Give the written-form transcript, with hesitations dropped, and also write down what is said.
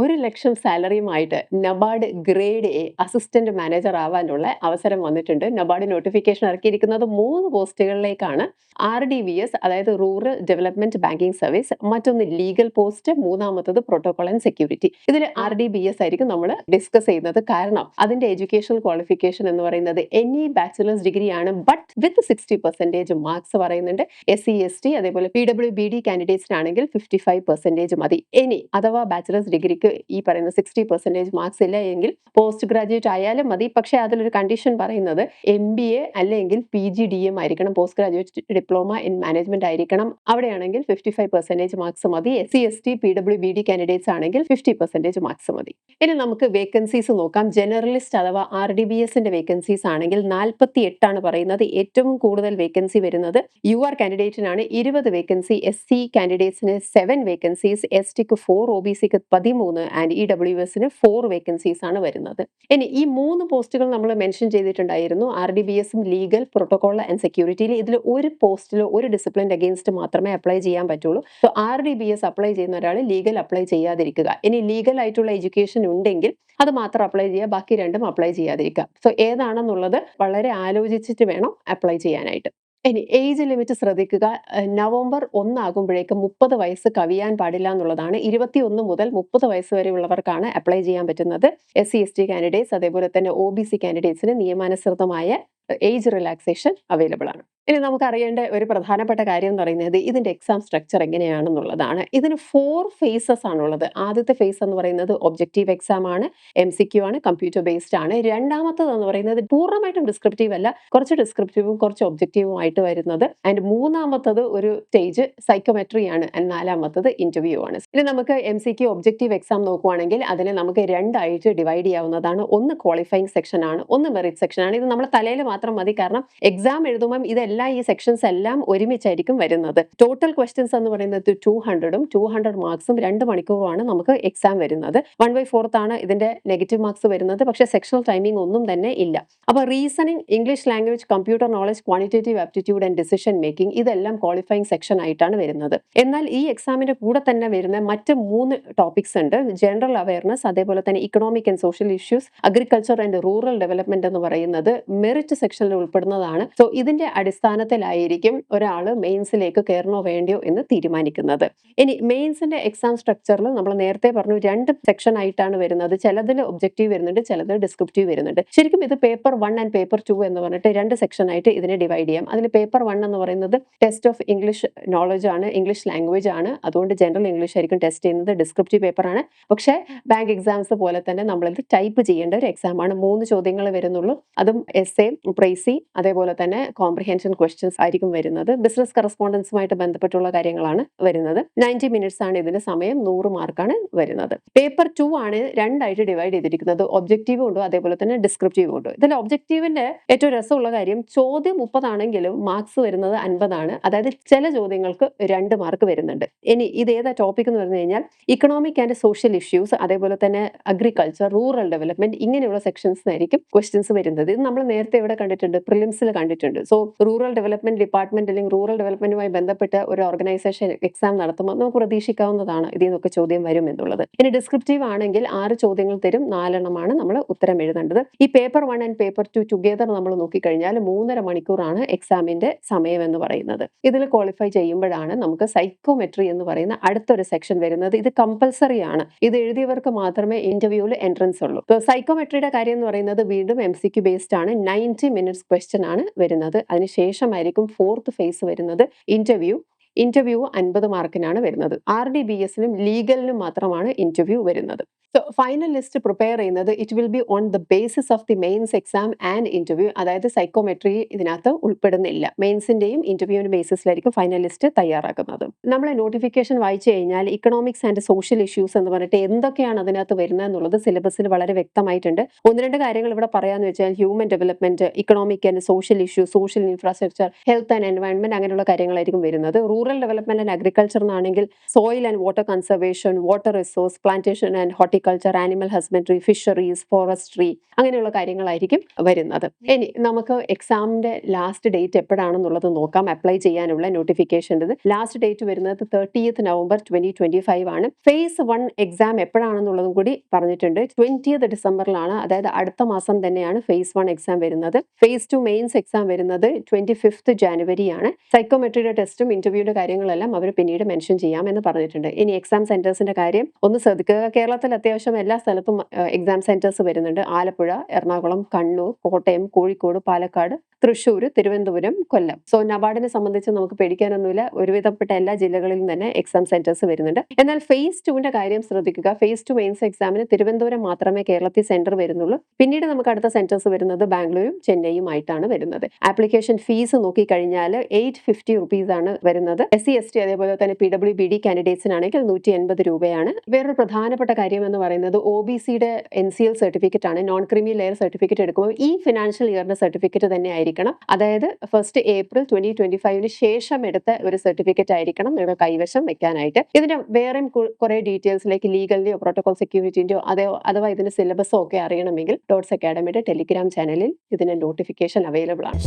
1,00,000 സാലറിയുമായിട്ട് NABARD grade A assistant manager ആവാനുള്ള അവസരം വന്നിട്ടുണ്ട്. നബാർഡ് നോട്ടിഫിക്കേഷൻ ഇറക്കിയിരിക്കുന്നത് 3 പോസ്റ്റുകളിലേക്കാണ്. RDBS അതായത് റൂറൽ ഡെവലപ്മെന്റ് ബാങ്കിംഗ് സർവീസ്, മറ്റൊന്ന് ലീഗൽ പോസ്റ്റ്, മൂന്നാമത്തത് പ്രോട്ടോകോൾ ആൻഡ് സെക്യൂരിറ്റി. ഇതിൽ RDBS ആയിരിക്കും നമ്മൾ ഡിസ്കസ് ചെയ്യുന്നത്. കാരണം അതിന്റെ എഡ്യൂക്കേഷൻ ക്വാളിഫിക്കേഷൻ എന്ന് പറയുന്നത് എനി ബാച്ചിലേഴ്സ് ഡിഗ്രി ആണ്, ബട്ട് വിത്ത് 60% മാർക്സ് പറയുന്നുണ്ട്. SC ST അതേപോലെ PWBD കാൻഡിഡേറ്റ്സിനാണെങ്കിൽ 55% മതി. ഇനി അഥവാ ബാച്ചിലേഴ്സ് ഡിഗ്രിക്ക് ഈ പറയുന്ന 60% മാർക്സ് ഇല്ല എങ്കിൽ പോസ്റ്റ് ഗ്രാജുവേറ്റ് ആയാലും മതി. പക്ഷേ അതിലൊരു കണ്ടീഷൻ പറയുന്നത് MBA അല്ലെങ്കിൽ PGDM ആയിരിക്കണം, post graduate diploma in management ആയിരിക്കണം. അവിടെയാണെങ്കിൽ 55% മാർക്സ് മതി. SC ST PWBD കാൻഡിഡേറ്റ്സ് ആണെങ്കിൽ 50% മാർക്സ് മതി. ഇനി നമുക്ക് വേക്കൻസീസ് നോക്കാം. ജനറലിസ്റ്റ് അഥവാ RDBSന്റെ വേക്കൻസീസ് ആണെങ്കിൽ 48 ആണ് പറയുന്നത്. ഏറ്റവും കൂടുതൽ വേക്കൻസി വരുന്നത് UR കാൻഡിഡേറ്റിനാണ്, 20 വേക്കൻസി. SC കാൻഡിഡേറ്റ്സിന് 7 വേക്കൻസീസ്, STക്ക് 4, OBCക്ക് 13 ആൻഡ് EWSന് 4 വേക്കൻസീസ് ആണ് വരുന്നത്. ഇനി ഈ 3 പോസ്റ്റുകൾ നമ്മൾ മെൻഷൻ ചെയ്തിട്ടുണ്ടായിരുന്നു. RDBSും ലീഗൽ, പ്രോട്ടോകോൾ ആൻഡ് സെക്യൂരിറ്റിയിൽ ഇതിൽ ഒരു പോസ്റ്റിലോ ഒരു ഡിസിപ്ലിൻ അഗെയിൻസ്റ്റ് മാത്രമേ അപ്ലൈ ചെയ്യാൻ പറ്റുള്ളൂ. സോ RDBS അപ്ലൈ ചെയ്യുന്ന ഒരാൾ ലീഗൽ അപ്ലൈ ചെയ്യാതിരിക്കുക. ഇനി ലീഗൽ ആയിട്ടുള്ള എഡ്യൂക്കേഷൻ ഉണ്ടെങ്കിൽ അത് മാത്രം അപ്ലൈ ചെയ്യുക, ബാക്കി രണ്ടും അപ്ലൈ ചെയ്യാതിരിക്കുക. സോ ഏതാണെന്നുള്ളത് വളരെ ആലോചിച്ചിട്ട് വേണം അപ്ലൈ ചെയ്യാനായിട്ട്. ഇനി ഏജ് ലിമിറ്റ് ശ്രദ്ധിക്കുക. നവംബർ 1 ആകുമ്പോഴേക്കും 30 വയസ്സ് കവിയാൻ പാടില്ല എന്നുള്ളതാണ്. 21 മുതൽ 30 വയസ്സ് വരെ ഉള്ളവർക്കാണ് അപ്ലൈ ചെയ്യാൻ പറ്റുന്നത്. SC ST കാൻഡിഡേറ്റ്സ് അതേപോലെ തന്നെ OBC കാൻഡിഡേറ്റ്സിന് നിയമാനുസൃതമായ ഏജ് റിലാക്സേഷൻ അവൈലബിൾ ആണ്. ഇനി നമുക്ക് അറിയേണ്ട ഒരു പ്രധാനപ്പെട്ട കാര്യം എന്ന് പറയുന്നത് ഇതിന്റെ എക്സാം സ്ട്രക്ചർ എങ്ങനെയാണെന്നുള്ളതാണ്. ഇതിന് 4 ഫേസസ് ആണുള്ളത്. ആദ്യത്തെ ഫേസ് എന്ന് പറയുന്നത് ഒബ്ജക്റ്റീവ് എക്സാം ആണ്, MCQ ആണ്, കമ്പ്യൂട്ടർ ബേസ്ഡ് ആണ്. രണ്ടാമത്തത് എന്ന് പറയുന്നത് പൂർണ്ണമായിട്ടും ഡിസ്ക്രിപ്റ്റീവ് അല്ല, കുറച്ച് ഡിസ്ക്രിപ്റ്റീവും കുറച്ച് ഒബ്ജക്റ്റീവും ആയിട്ട് വരുന്നത്. ആൻഡ് മൂന്നാമത്തത് ഒരു സ്റ്റേജ് സൈക്കോമെട്രി ആണ്. ആൻഡ് നാലാമത്തത് ഇന്റർവ്യൂ ആണ്. ഇനി നമുക്ക് MCQ ഒബ്ജക്റ്റീവ് എക്സാം നോക്കുവാണെങ്കിൽ അതിനെ നമുക്ക് രണ്ടായിട്ട് ഡിവൈഡ് ചെയ്യാവുന്നതാണ്. ഒന്ന് ക്വാളിഫയിങ് സെക്ഷൻ ആണ്, ഒന്ന് മെറിറ്റ് സെക്ഷൻ ആണ്. ഇത് നമ്മുടെ തലയിൽ മാത്രം മതി, കാരണം എക്സാം എഴുതുമ്പോൾ ഇതെല്ലാം ഈ സെക്ഷൻസ് എല്ലാം ഒരുമിച്ചായിരിക്കും വരുന്നത്. ടോട്ടൽ ക്വസ്റ്റ്യൻസ് എന്ന് പറയുന്നത് 200ഉം 200 മാർക്സും 2 മണിക്കൂറുമാണ് നമുക്ക് എക്സാം വരുന്നത്. 1/4 ആണ് ഇതിന്റെ നെഗറ്റീവ് മാർക്സ് വരുന്നത്. പക്ഷേ സെക്ഷണൽ ടൈമിംഗ് ഒന്നും തന്നെ ഇല്ല. അപ്പോൾ reasoning, English language, computer knowledge, quantitative aptitude and decision making ഇതെല്ലാം ക്വാളിഫയിങ് സെക്ഷൻ ആയിട്ടാണ് വരുന്നത്. എന്നാൽ ഈ എക്സാമിന്റെ കൂടെ തന്നെ വരുന്ന മറ്റ് 3 ടോപ്പിക്സ് ഉണ്ട്. ജനറൽ അവയർനെസ്, അതേപോലെ തന്നെ economic and social issues, agriculture and rural development എന്ന് പറയുന്നത് മെറിറ്റ് സെക്ഷനിൽ ഉൾപ്പെടുന്നതാണ്. സോ ഇതിന്റെ അടിസ്ഥാനത്തിലായിരിക്കും ഒരാൾ മെയിൻസിലേക്ക് കയറണോ വേണ്ടയോ എന്ന് തീരുമാനിക്കുന്നത്. ഇനി മെയിൻസിന്റെ എക്സാം സ്ട്രക്ചറിൽ നമ്മൾ നേരത്തെ പറഞ്ഞു 2 സെക്ഷൻ ആയിട്ടാണ് വരുന്നത്. ചിലതിൽ ഒബ്ജക്റ്റീവ് വരുന്നുണ്ട്, ചിലതിൽ ഡിസ്ക്രിപ്റ്റീവ് വരുന്നുണ്ട്. ശരിക്കും ഇത് പേപ്പർ 1 ആൻഡ് പേപ്പർ 2 എന്ന് പറഞ്ഞിട്ട് 2 സെക്ഷൻ ആയിട്ട് ഇതിനെ ഡിവൈഡ് ചെയ്യാം. അതിൽ പേപ്പർ 1 എന്ന് പറയുന്നത് ടെസ്റ്റ് ഓഫ് ഇംഗ്ലീഷ് നോളജ് ആണ്, ഇംഗ്ലീഷ് ലാംഗ്വേജ് ആണ്. അതുകൊണ്ട് ജനറൽ ഇംഗ്ലീഷ് ആയിരിക്കും ടെസ്റ്റ് ചെയ്യുന്നത്. ഡിസ്ക്രിപ്റ്റീവ് പേപ്പർ ആണ്. പക്ഷേ ബാങ്ക് എക്സാംസ് പോലെ തന്നെ നമ്മളിത് ടൈപ്പ് ചെയ്യേണ്ട ഒരു എക്സാം ആണ്. 3 ചോദ്യങ്ങൾ വരുന്നുള്ളൂ. അതും എസ്സേ, പ്രൈസി, അതേപോലെ തന്നെ കോംപ്രിഹെൻഷൻ ക്വസ്റ്റ്യൻസ് ആയിരിക്കും വരുന്നത്. ബിസിനസ് കറസ്പോണ്ടൻസുമായിട്ട് ബന്ധപ്പെട്ടുള്ള കാര്യങ്ങളാണ് വരുന്നത്. 90 മിനിറ്റ്സ് ആണ് ഇതിന്റെ സമയം, 100 മാർക്കാണ് വരുന്നത്. പേപ്പർ 2 ആണ് രണ്ടായിട്ട് ഡിവൈഡ് ചെയ്തിരിക്കുന്നത്. ഒബ്ജക്റ്റീവ് ഉണ്ട്, അതേപോലെ തന്നെ ഡിസ്ക്രിപ്റ്റീവ് ഉണ്ട്. ഇതിൽ ഒബ്ജക്റ്റീവിന്റെ ഏറ്റവും രസമുള്ള കാര്യം ചോദ്യം 30 ആണെങ്കിലും മാർക്സ് വരുന്നത് 50 ആണ്. അതായത് ചില ചോദ്യങ്ങൾക്ക് 2 മാർക്ക് വരുന്നുണ്ട്. ഇനി ഇത് ഏതാ ടോപ്പിക് എന്ന് പറഞ്ഞു കഴിഞ്ഞാൽ ഇക്കണോമിക് ആൻഡ് സോഷ്യൽ ഇഷ്യൂസ്, അതേപോലെ തന്നെ അഗ്രികൾച്ചർ, റൂറൽ ഡെവലപ്മെന്റ് ഇങ്ങനെയുള്ള സെക്ഷൻസിനായിരിക്കും ക്വസ്റ്റ്യൻസ് വരുന്നത്. ഇത് നമ്മൾ നേരത്തെ ഇവിടെ കണ്ടിട്ടുണ്ട്, പ്രിലിംസിൽ കണ്ടിട്ടുണ്ട്. സോ റൂറൽ ഡെവലപ്മെന്റ് ഡിപ്പാർട്ട്മെന്റ് അല്ലെങ്കിൽ റൂറൽ ഡെവലപ്മെന്റുമായി ബന്ധപ്പെട്ട് ഒരു ഓർഗനൈസേഷൻ എക്സാം നടത്തുമ്പോൾ നമുക്ക് പ്രതീക്ഷിക്കാവുന്നതാണ് ഇതിൽ നിന്നൊക്കെ ചോദ്യം വരും എന്നുള്ളത്. ഇനി ഡിസ്ക്രിപ്റ്റീവ് ആണെങ്കിൽ 6 ചോദ്യങ്ങൾ തരും, 4 എണ്ണമാണ് നമ്മൾ ഉത്തരം എഴുതേണ്ടത്. ഈ പേപ്പർ 1 ആൻഡ് പേപ്പർ 2 ടുഗെദർ നമ്മൾ നോക്കിക്കഴിഞ്ഞാൽ 3.5 മണിക്കൂറാണ് എക്സാമിന്റെ സമയം എന്ന് പറയുന്നത്. ഇതിൽ ക്വാളിഫൈ ചെയ്യുമ്പോഴാണ് നമുക്ക് സൈക്കോമെട്രി എന്ന് പറയുന്ന അടുത്തൊരു സെക്ഷൻ വരുന്നത്. ഇത് കമ്പൽസറി ആണ്. ഇത് എഴുതിയവർക്ക് മാത്രമേ ഇന്റർവ്യൂവിൽ എൻട്രൻസ് ഉള്ളൂ. സൈക്കോമെട്രിയുടെ കാര്യം എന്ന് പറയുന്നത് വീണ്ടും MCQ ബേസ്ഡ് ആണ്. 90 മിനിറ്റ്സ് ക്വസ്റ്റ്യൻ ആണ് വരുന്നത്. അതിനുശേഷമായിരിക്കും 4th ഫേസ് വരുന്നത്, ഇന്റർവ്യൂ. 50 മാർക്കിനാണ് വരുന്നത്. RDBSനും ലീഗലിനും മാത്രമാണ് ഇന്റർവ്യൂ വരുന്നത്. സോ ഫൈനൽ ലിസ്റ്റ് പ്രിപ്പയർ ചെയ്യുന്നത് it will be on the basis of the mains exam and interview. അതായത് സൈക്കോമെട്രി ഇതിനകത്ത് ഉൾപ്പെടുന്നില്ല. മെയിൻസിന്റെയും ഇന്റർവ്യൂവിന്റെ ബേസിസിലായിരിക്കും ഫൈനൽ ലിസ്റ്റ് തയ്യാറാക്കുന്നത്. നമ്മൾ നോട്ടിഫിക്കേഷൻ വായിച്ചു കഴിഞ്ഞാൽ ഇക്കണോമിക്സ് ആൻഡ് സോഷ്യൽ ഇഷ്യൂസ് എന്ന് പറഞ്ഞിട്ട് എന്തൊക്കെയാണ് അതിനകത്ത് വരുന്നത് എന്നുള്ളത് സിലബസിൽ വളരെ വ്യക്തമായിട്ടുണ്ട്. 1-2 കാര്യങ്ങൾ ഇവിടെ പറയാന്ന് വെച്ചാൽ human development, economic and social issues, social infrastructure, health and environment അങ്ങനെയുള്ള കാര്യങ്ങളായിരിക്കും വരുന്നത്. റൂറൽ ഡെവലപ്മെന്റ് ആൻഡ് അഗ്രികൾച്ചർ എന്നാണെങ്കിൽ soil and water conservation, water resource, plantation and horticulture, animal husbandry, fisheries, forestry അങ്ങനെയുള്ള കാര്യങ്ങളായിരിക്കും വരുന്നത്. ഇനി നമുക്ക് എക്സാമിന്റെ ലാസ്റ്റ് ഡേറ്റ് എപ്പോഴാണെന്നുള്ളത് നോക്കാം. അപ്ലൈ ചെയ്യാനുള്ള നോട്ടിഫിക്കേഷൻ്റെ ലാസ്റ്റ് ഡേറ്റ് വരുന്നത് 30th November 2025 ആണ്. ഫേസ് 1 എക്സാം എപ്പോഴാണെന്നുള്ളതും കൂടി പറഞ്ഞിട്ടുണ്ട്. 20th ഡിസംബറിലാണ്, അതായത് അടുത്ത മാസം തന്നെയാണ് ഫേസ് 1 എക്സാം വരുന്നത്. ഫേസ് 2 മെയിൻസ് എക്സാം വരുന്നത് 25th January ആണ്. സൈക്കോമെട്രിയുടെ ടെസ്റ്റും ഇന്റർവ്യൂയുടെ കാര്യങ്ങളെല്ലാം അവർ പിന്നീട് മെൻഷൻ ചെയ്യാമെന്ന് പറഞ്ഞിട്ടുണ്ട്. ഇനി എക്സാം സെന്റേഴ്സിന്റെ കാര്യം ഒന്ന് ശ്രദ്ധിക്കുക. കേരളത്തിൽ അത്യാവശ്യം എല്ലാ സ്ഥലത്തും എക്സാം സെന്റേഴ്സ് വരുന്നുണ്ട്. ആലപ്പുഴ, എറണാകുളം, കണ്ണൂർ, കോട്ടയം, കോഴിക്കോട്, പാലക്കാട്, തൃശ്ശൂർ, തിരുവനന്തപുരം, കൊല്ലം. സോ നബാർഡിനെ സംബന്ധിച്ച് നമുക്ക് പേടിക്കാനൊന്നുമില്ല. ഒരുവിധപ്പെട്ട എല്ലാ ജില്ലകളിലും തന്നെ എക്സാം സെന്റേഴ്സ് വരുന്നുണ്ട്. എന്നാൽ ഫേസ് 2ന്റെ കാര്യം ശ്രദ്ധിക്കുക. ഫേസ് 2 മെയിൻസ് എക്സാമിന് തിരുവനന്തപുരം മാത്രമേ കേരളത്തിൽ സെന്റർ വരുന്നുള്ളൂ. പിന്നീട് നമുക്ക് അടുത്ത സെന്റേഴ്സ് വരുന്നത് ബാംഗ്ലൂരും ചെന്നൈയും ആയിട്ടാണ് വരുന്നത്. ആപ്ലിക്കേഷൻ ഫീസ് നോക്കിക്കഴിഞ്ഞാൽ 850 rupees ആണ് വരുന്നത്. SC/ST അതേപോലെ തന്നെ PWBD കാൻഡിഡേറ്റ്സിനാണെങ്കിൽ 180 രൂപയാണ്. വേറൊരു പ്രധാനപ്പെട്ട കാര്യം എന്ന് പറയുന്നത് OBCയുടെ NCL സർട്ടിഫിക്കറ്റ് ആണ്. നോൺ ക്രീമി ലെയർ സർട്ടിഫിക്കറ്റ് എടുക്കുമ്പോൾ ഈ ഫിനാൻഷ്യൽ ഇയറിന്റെ സർട്ടിഫിക്കറ്റ് തന്നെ ആയിരിക്കണം. അതായത് 1st April 2025 ശേഷം എടുത്ത ഒരു സർട്ടിഫിക്കറ്റ് ആയിരിക്കണം നിങ്ങളുടെ കൈവശം വെക്കാനായിട്ട്. ഇതിന്റെ വേറെയും കുറെ ഡീറ്റെയിൽസിലേക്ക് ലീഗലിന്റെയോ പ്രോട്ടോകോൾ സെക്യൂരിറ്റിന്റെയോ അഥവാ ഇതിന്റെ സിലബസോ ഒക്കെ അറിയണമെങ്കിൽ ഡോട്ട്സ് അക്കാഡമിയുടെ ടെലിഗ്രാം ചാനലിൽ ഇതിന്റെ നോട്ടിഫിക്കേഷൻ അവൈലബിൾ ആണ്.